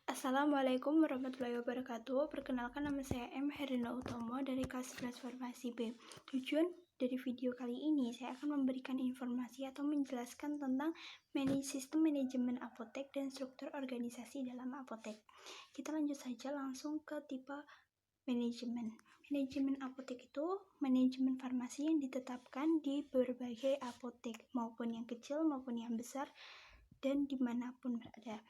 Assalamualaikum warahmatullahi wabarakatuh. Perkenalkan, nama saya M. Herina Utomo dari kelas 11 Farmasi B. Tujuan dari video kali ini, saya akan memberikan informasi atau menjelaskan tentang sistem manajemen apotek dan struktur organisasi dalam apotek. Kita lanjut saja langsung ke tipe manajemen. Manajemen apotek itu manajemen farmasi yang ditetapkan di berbagai apotek, maupun yang kecil maupun yang besar dan dimanapun berada.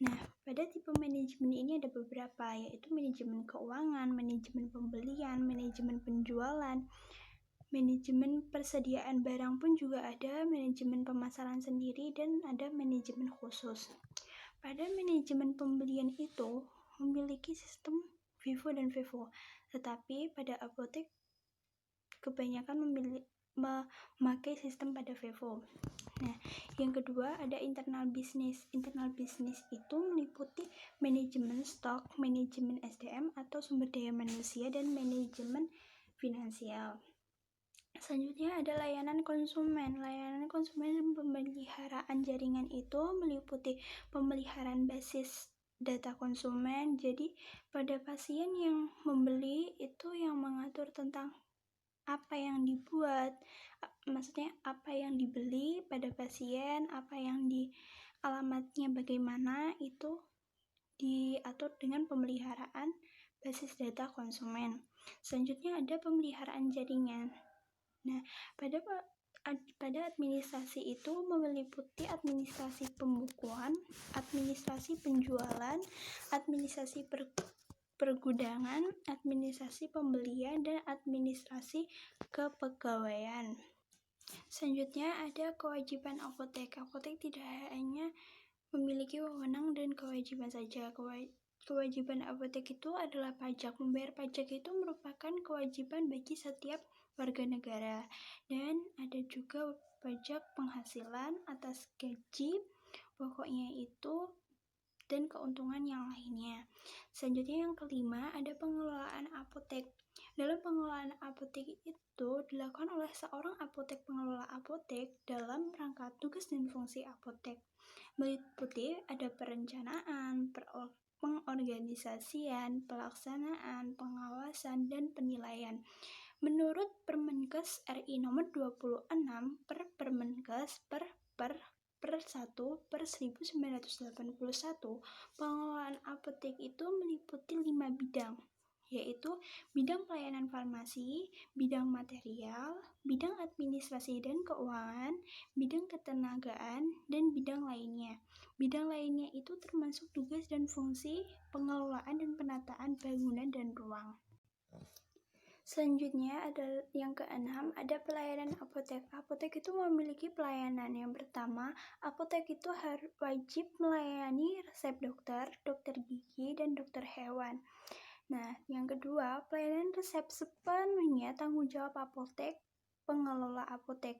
Nah, pada tipe manajemen ini ada beberapa, yaitu manajemen keuangan, manajemen pembelian, manajemen penjualan, manajemen persediaan barang pun juga ada, manajemen pemasaran sendiri, dan ada manajemen khusus. Pada manajemen pembelian itu memiliki sistem FIFO dan FIFO, tetapi pada apotek kebanyakan memakai sistem pada FIFO. Nah, yang kedua ada internal bisnis. Internal bisnis itu meliputi manajemen stok, manajemen SDM atau sumber daya manusia, dan manajemen finansial. Selanjutnya ada layanan konsumen. Layanan konsumen dan pemeliharaan jaringan itu meliputi pemeliharaan basis data konsumen. Jadi pada pasien yang membeli itu yang mengatur tentang apa yang dibuat, maksudnya apa yang dibeli pada pasien, apa yang alamatnya bagaimana, itu diatur dengan pemeliharaan basis data konsumen. Selanjutnya ada pemeliharaan jaringan. Nah, pada administrasi itu meliputi administrasi pembukuan, administrasi penjualan, administrasi pergudangan, administrasi pembelian, dan administrasi kepegawaian. Selanjutnya ada kewajiban apotek. Apotek tidak hanya memiliki wewenang dan kewajiban saja. Kewajiban apotek itu adalah pajak. Membayar pajak itu merupakan kewajiban bagi setiap warga negara. Dan ada juga pajak penghasilan atas gaji, pokoknya itu, dan keuntungan yang lainnya. Selanjutnya yang kelima ada pengelolaan apotek. Dalam pengelolaan apotek itu dilakukan oleh seorang apotek pengelola apotek dalam rangka tugas dan fungsi apotek. Meliputi ada perencanaan, pengorganisasian, pelaksanaan, pengawasan, dan penilaian. Menurut Permenkes RI nomor 26 per Permenkes per 1/1981, pengelolaan apotek itu meliputi 5 bidang, yaitu bidang pelayanan farmasi, bidang material, bidang administrasi dan keuangan, bidang ketenagaan, dan bidang lainnya. Bidang lainnya itu termasuk tugas dan fungsi pengelolaan dan penataan bangunan dan ruang. Selanjutnya ada yang keenam, ada pelayanan apotek. Apotek itu memiliki pelayanan. Yang pertama, apotek itu wajib melayani resep dokter, dokter gigi, dan dokter hewan. Nah, yang kedua, pelayanan resep sepenuhnya tanggung jawab apotek, pengelola apotek.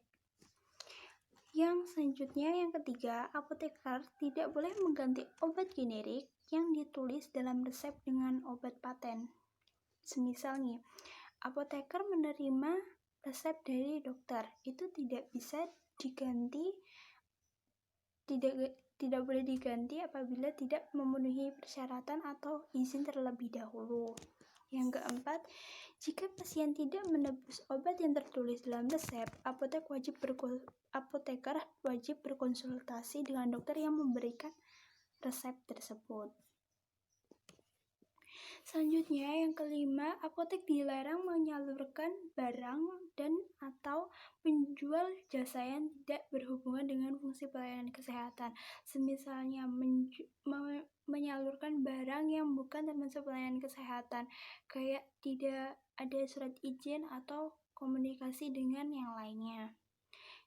Yang selanjutnya, yang ketiga, apoteker tidak boleh mengganti obat generik yang ditulis dalam resep dengan obat paten. Semisalnya, apoteker menerima resep dari dokter, itu tidak bisa diganti, tidak boleh diganti apabila tidak memenuhi persyaratan atau izin terlebih dahulu. Yang keempat, jika pasien tidak menebus obat yang tertulis dalam resep, apoteker wajib berkonsultasi dengan dokter yang memberikan resep tersebut. Selanjutnya yang kelima, apotek dilarang menyalurkan barang dan atau menjual jasa yang tidak berhubungan dengan fungsi pelayanan kesehatan. Semisalnya menyalurkan barang yang bukan termasuk pelayanan kesehatan, kayak tidak ada surat izin atau komunikasi dengan yang lainnya.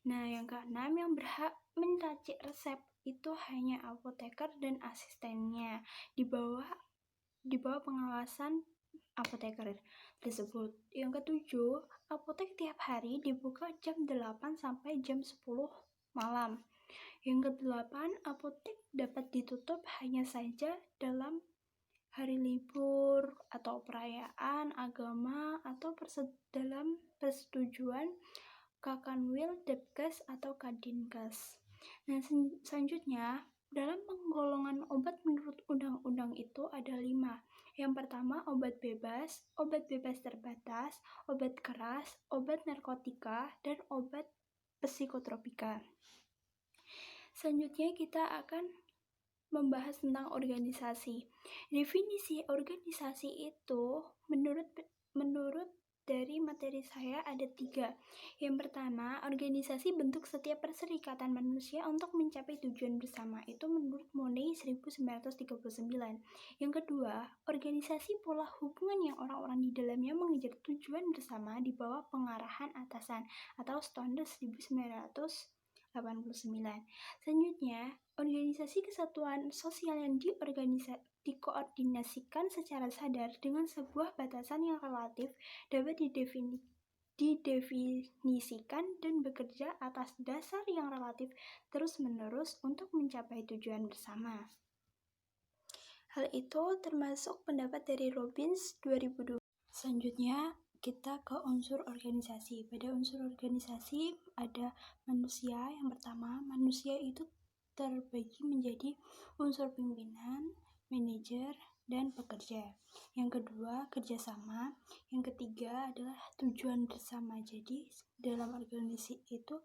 Nah, yang keenam, yang berhak meracik resep itu hanya apoteker dan asistennya di bawah pengawasan apoteker tersebut. Yang ketujuh, apotek tiap hari dibuka jam 8 sampai jam 10 malam. Yang kedelapan, apotek dapat ditutup hanya saja dalam hari libur atau perayaan agama atau dalam persetujuan Kakanwil, Depkes, atau Kadinkes. Nah, selanjutnya, dalam penggolongan obat menurut Undang-Undang itu ada 5. Yang pertama obat bebas terbatas, obat keras, obat narkotika, dan obat psikotropika. Selanjutnya kita akan membahas tentang organisasi. Definisi organisasi itu menurut dari materi saya ada 3. Yang pertama, organisasi bentuk setiap perserikatan manusia untuk mencapai tujuan bersama. Itu menurut Monnet 1939. Yang kedua, organisasi pola hubungan yang orang-orang di dalamnya mengejar tujuan bersama di bawah pengarahan atasan atau Standard 1989. Selanjutnya, organisasi kesatuan sosial yang dikoordinasikan secara sadar dengan sebuah batasan yang relatif dapat didefinisikan dan bekerja atas dasar yang relatif terus-menerus untuk mencapai tujuan bersama. Hal itu termasuk pendapat dari Robbins 2002. Selanjutnya, kita ke unsur organisasi. Pada unsur organisasi ada manusia. Yang pertama, manusia itu terbagi menjadi unsur pimpinan, manajer, dan pekerja. Yang kedua, kerjasama. Yang ketiga adalah tujuan bersama. Jadi, dalam organisasi itu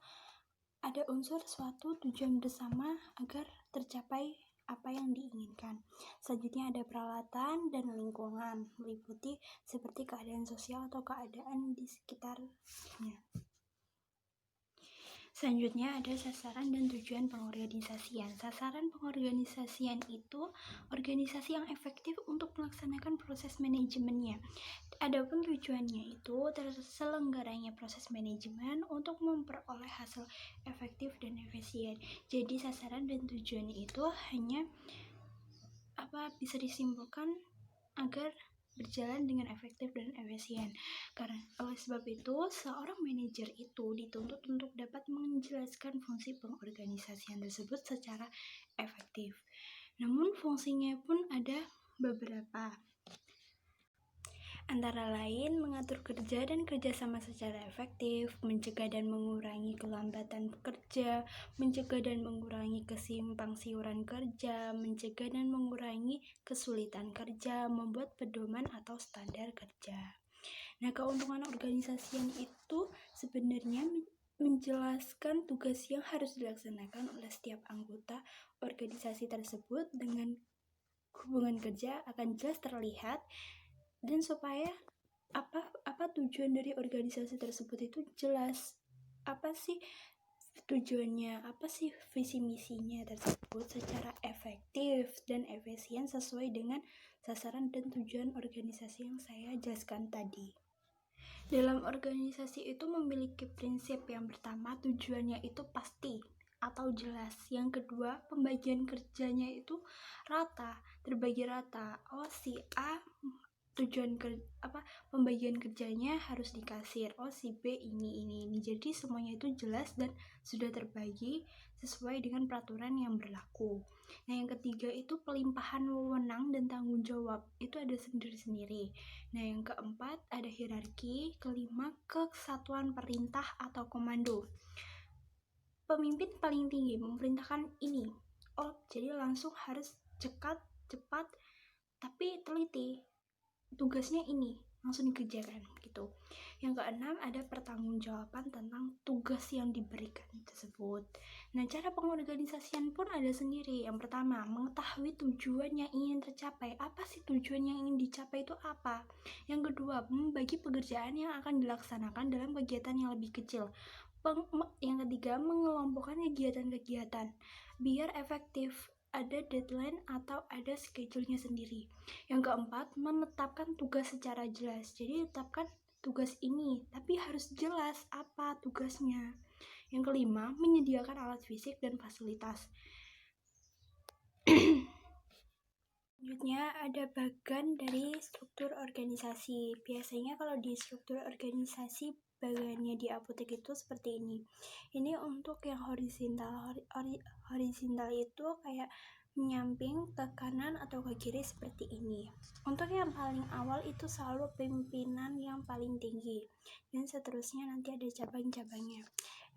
ada unsur suatu tujuan bersama agar tercapai apa yang diinginkan. Selanjutnya ada peralatan dan lingkungan, meliputi seperti keadaan sosial atau keadaan di sekitarnya. Selanjutnya ada sasaran dan tujuan pengorganisasian. Sasaran pengorganisasian itu organisasi yang efektif untuk melaksanakan proses manajemennya. Adapun tujuannya itu terselenggaranya proses manajemen untuk memperoleh hasil efektif dan efisien. Jadi sasaran dan tujuannya itu hanya bisa disimpulkan agar berjalan dengan efektif dan efisien. Karena oleh sebab itu, seorang manajer itu dituntut untuk dapat menjelaskan fungsi pengorganisasian tersebut secara efektif. Namun fungsinya pun ada beberapa. Antara lain mengatur kerja dan kerjasama secara efektif, mencegah dan mengurangi kelambatan kerja, mencegah dan mengurangi kesimpang siuran kerja, mencegah dan mengurangi kesulitan kerja, membuat pedoman atau standar kerja. Nah, keuntungan organisasian itu sebenarnya menjelaskan tugas yang harus dilaksanakan oleh setiap anggota organisasi tersebut dengan hubungan kerja akan jelas terlihat. Dan supaya apa tujuan dari organisasi tersebut itu jelas, apa sih tujuannya, apa sih visi misinya tersebut secara efektif dan efisien sesuai dengan sasaran dan tujuan organisasi yang saya jelaskan tadi. Dalam organisasi itu memiliki prinsip. Yang pertama, tujuannya itu pasti atau jelas. Yang kedua, pembagian kerjanya itu rata, terbagi rata. Si A pembagian kerjanya harus dikasir, si B ini. Jadi semuanya itu jelas dan sudah terbagi sesuai dengan peraturan yang berlaku. Nah, yang ketiga itu pelimpahan wewenang dan tanggung jawab itu ada sendiri-sendiri. Nah, yang keempat ada hierarki. Kelima, kesatuan perintah atau komando. Pemimpin paling tinggi memerintahkan ini. Jadi langsung harus cepat, tapi teliti. Tugasnya ini langsung dikerjakan gitu. Yang keenam ada pertanggungjawaban tentang tugas yang diberikan tersebut. Nah, cara pengorganisasian pun ada sendiri. Yang pertama, mengetahui tujuan yang ingin tercapai. Apa sih tujuan yang ingin dicapai itu apa? Yang kedua, membagi pekerjaan yang akan dilaksanakan dalam kegiatan yang lebih kecil. Yang ketiga, mengelompokkan kegiatan-kegiatan biar efektif. Ada deadline atau ada schedule-nya sendiri. Yang keempat, menetapkan tugas secara jelas. Jadi tetapkan tugas ini, tapi harus jelas apa tugasnya. Yang kelima, menyediakan alat fisik dan fasilitas. Selanjutnya ada bagan dari struktur organisasi. Biasanya kalau di struktur organisasi bagannya di apotek itu seperti ini. Ini untuk yang horizontal. Horizontal itu kayak menyamping ke kanan atau ke kiri seperti ini. Untuk yang paling awal itu selalu pimpinan yang paling tinggi. Dan seterusnya nanti ada cabang-cabangnya.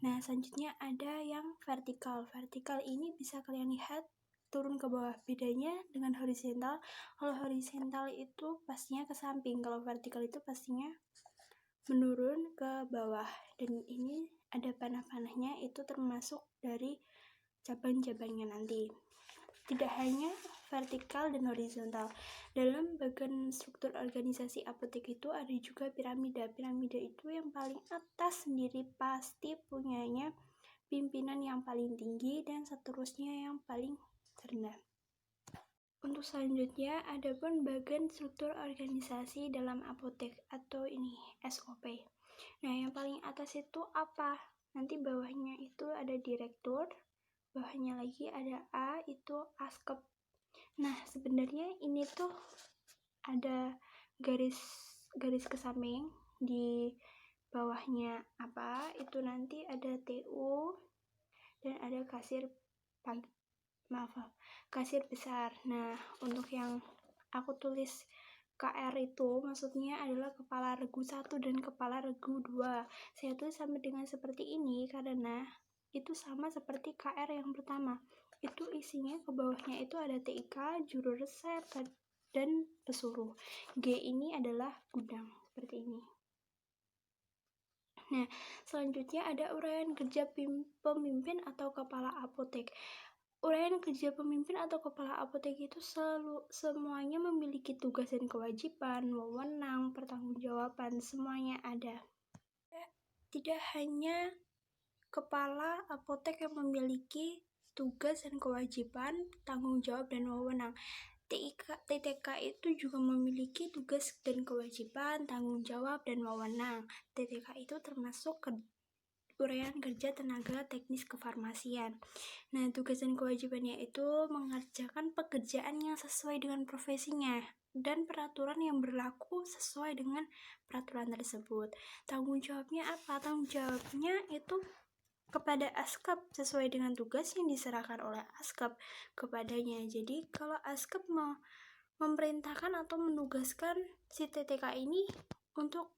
Nah, selanjutnya ada yang vertikal. Vertikal ini bisa kalian lihat turun ke bawah. Bedanya dengan horizontal, kalau horizontal itu pastinya ke samping, kalau vertikal itu pastinya menurun ke bawah. Dan ini ada panah-panahnya, itu termasuk dari cabang-cabangnya nanti. Tidak hanya vertikal dan horizontal, dalam bagian struktur organisasi apotek itu ada juga piramida. Piramida itu yang paling atas sendiri pasti punyanya pimpinan yang paling tinggi dan seterusnya yang paling rendah. Untuk selanjutnya, ada pun bagian struktur organisasi dalam apotek atau ini SOP. Nah, yang paling atas itu apa? Nanti bawahnya itu ada direktur, bawahnya lagi ada A, itu askep. Nah, sebenarnya ini tuh ada garis ke samping, di bawahnya apa? Itu nanti ada TU dan ada kasir kasir besar. Nah, untuk yang aku tulis KR itu maksudnya adalah kepala regu 1 dan kepala regu 2. Saya tulis sama dengan seperti ini karena itu sama seperti KR yang pertama. Itu isinya ke bawahnya itu ada TIK, juru resep, dan pesuruh. G ini adalah gudang, seperti ini. Nah, selanjutnya ada uraian kerja pemimpin atau kepala apotek. Uraian kerja pemimpin atau kepala apotek itu semuanya memiliki tugas dan kewajiban, wewenang, pertanggungjawaban, semuanya ada. Tidak hanya kepala apotek yang memiliki tugas dan kewajiban, tanggung jawab dan wewenang. TTK itu juga memiliki tugas dan kewajiban, tanggung jawab dan wewenang. TTK itu termasuk uraian kerja tenaga teknis kefarmasian. Nah, tugas dan kewajibannya itu mengerjakan pekerjaan yang sesuai dengan profesinya dan peraturan yang berlaku sesuai dengan peraturan tersebut. Tanggung jawabnya apa? Tanggung jawabnya itu kepada askep sesuai dengan tugas yang diserahkan oleh askep kepadanya. Jadi kalau askep mau memerintahkan atau menugaskan si TTK ini untuk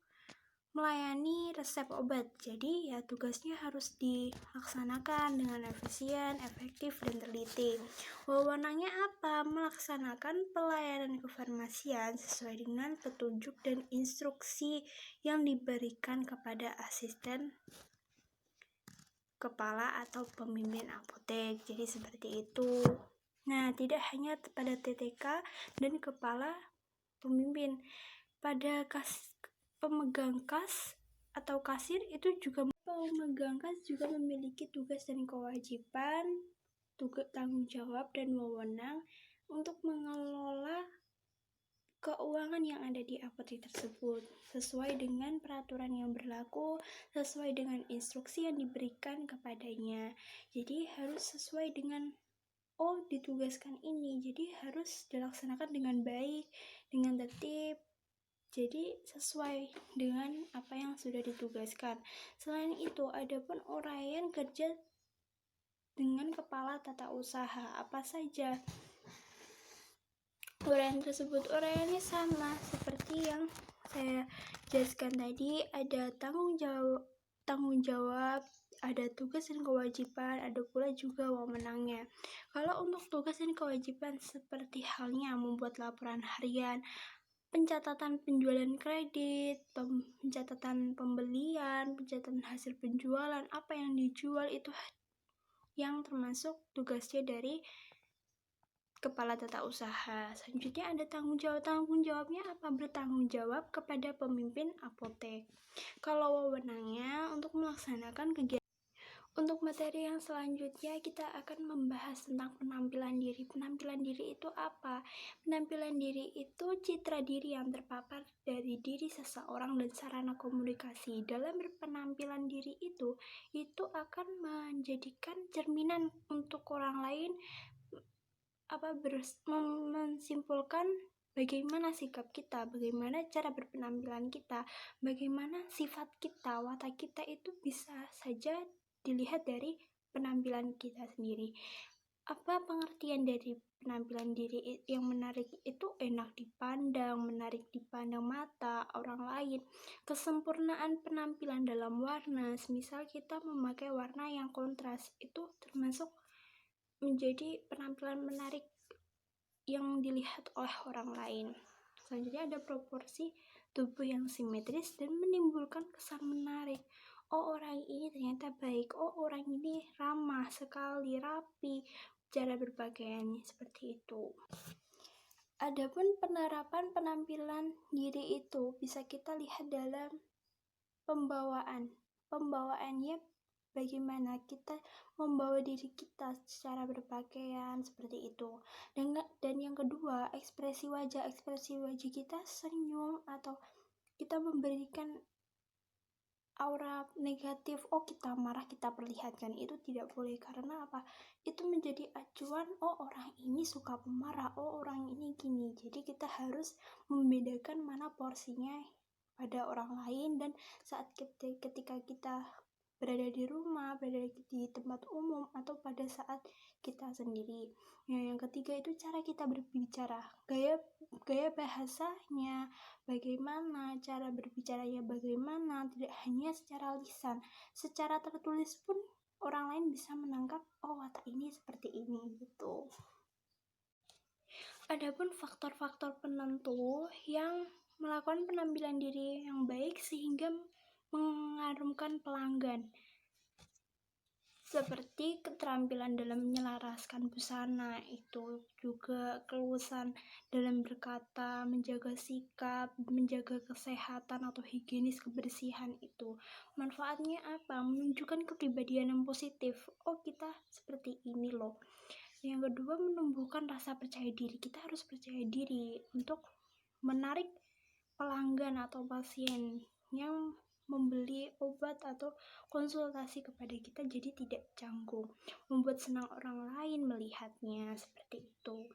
melayani resep obat, jadi ya tugasnya harus dilaksanakan dengan efisien, efektif, dan teliti. Wewenangnya apa? Melaksanakan pelayanan kefarmasian sesuai dengan petunjuk dan instruksi yang diberikan kepada asisten kepala atau pemimpin apotek. Jadi seperti itu. Nah, tidak hanya pada TTK dan kepala pemimpin, pada pemegang kas atau kasir itu juga pemegang kas juga memiliki tugas dan kewajiban, tanggung jawab dan wewenang untuk mengelola keuangan yang ada di apotek tersebut sesuai dengan peraturan yang berlaku, sesuai dengan instruksi yang diberikan kepadanya. Jadi harus sesuai dengan ditugaskan ini, jadi harus dilaksanakan dengan baik, dengan tertib. Jadi sesuai dengan apa yang sudah ditugaskan. Selain itu, ada pun uraian kerja dengan kepala tata usaha. Apa saja uraian tersebut? Uraiannya sama seperti yang saya jelaskan tadi. Ada tanggung jawab, ada tugas dan kewajiban, ada pula juga wewenangnya. Kalau untuk tugas dan kewajiban seperti halnya membuat laporan harian, pencatatan penjualan kredit, pencatatan pembelian, pencatatan hasil penjualan, apa yang dijual itu yang termasuk tugasnya dari kepala tata usaha. Selanjutnya ada tanggung jawab. Tanggung jawabnya apa? Bertanggung jawab kepada pemimpin apotek. Kalau wewenangnya untuk melaksanakan kegiatan. Untuk materi yang selanjutnya kita akan membahas tentang penampilan diri. Penampilan diri itu apa? Penampilan diri itu citra diri yang terpapar dari diri seseorang dan sarana komunikasi. Dalam berpenampilan diri itu akan menjadikan cerminan untuk orang lain, menyimpulkan bagaimana sikap kita, bagaimana cara berpenampilan kita, bagaimana sifat kita, watak kita itu bisa saja dilihat dari penampilan kita sendiri. Apa pengertian dari penampilan diri yang menarik itu? Enak dipandang, menarik dipandang mata orang lain. Kesempurnaan penampilan dalam warna, semisal kita memakai warna yang kontras, itu termasuk menjadi penampilan menarik yang dilihat oleh orang lain. Selanjutnya ada proporsi tubuh yang simetris dan menimbulkan kesan menarik. Oh, orang ini ternyata baik. Oh, orang ini ramah sekali, rapi, cara berpakaiannya seperti itu. Adapun penerapan penampilan diri itu bisa kita lihat dalam pembawaannya, bagaimana kita membawa diri kita secara berpakaian seperti itu. Dan yang kedua, ekspresi wajah kita senyum atau kita memberikan aura negatif, oh kita marah kita perlihatkan, itu tidak boleh. Karena apa? Itu menjadi acuan, oh orang ini suka pemarah, oh orang ini gini. Jadi kita harus membedakan mana porsinya pada orang lain dan saat ketika kita berada di rumah, berada di tempat umum, atau pada saat kita sendiri. Yang ketiga itu cara kita berbicara, gaya bahasanya, bagaimana cara berbicaranya, bagaimana, tidak hanya secara lisan, secara tertulis pun orang lain bisa menangkap, oh watak ini seperti ini gitu. Adapun faktor-faktor penentu yang melakukan penampilan diri yang baik sehingga mengharumkan pelanggan, seperti keterampilan dalam menyelaraskan busana, itu juga keluasan dalam berkata, menjaga sikap, menjaga kesehatan atau higienis kebersihan. Itu manfaatnya apa? Menunjukkan kepribadian yang positif, oh kita seperti ini loh. Yang kedua, menumbuhkan rasa percaya diri. Kita harus percaya diri untuk menarik pelanggan atau pasien yang membeli obat atau konsultasi kepada kita, jadi tidak canggung, membuat senang orang lain melihatnya seperti itu.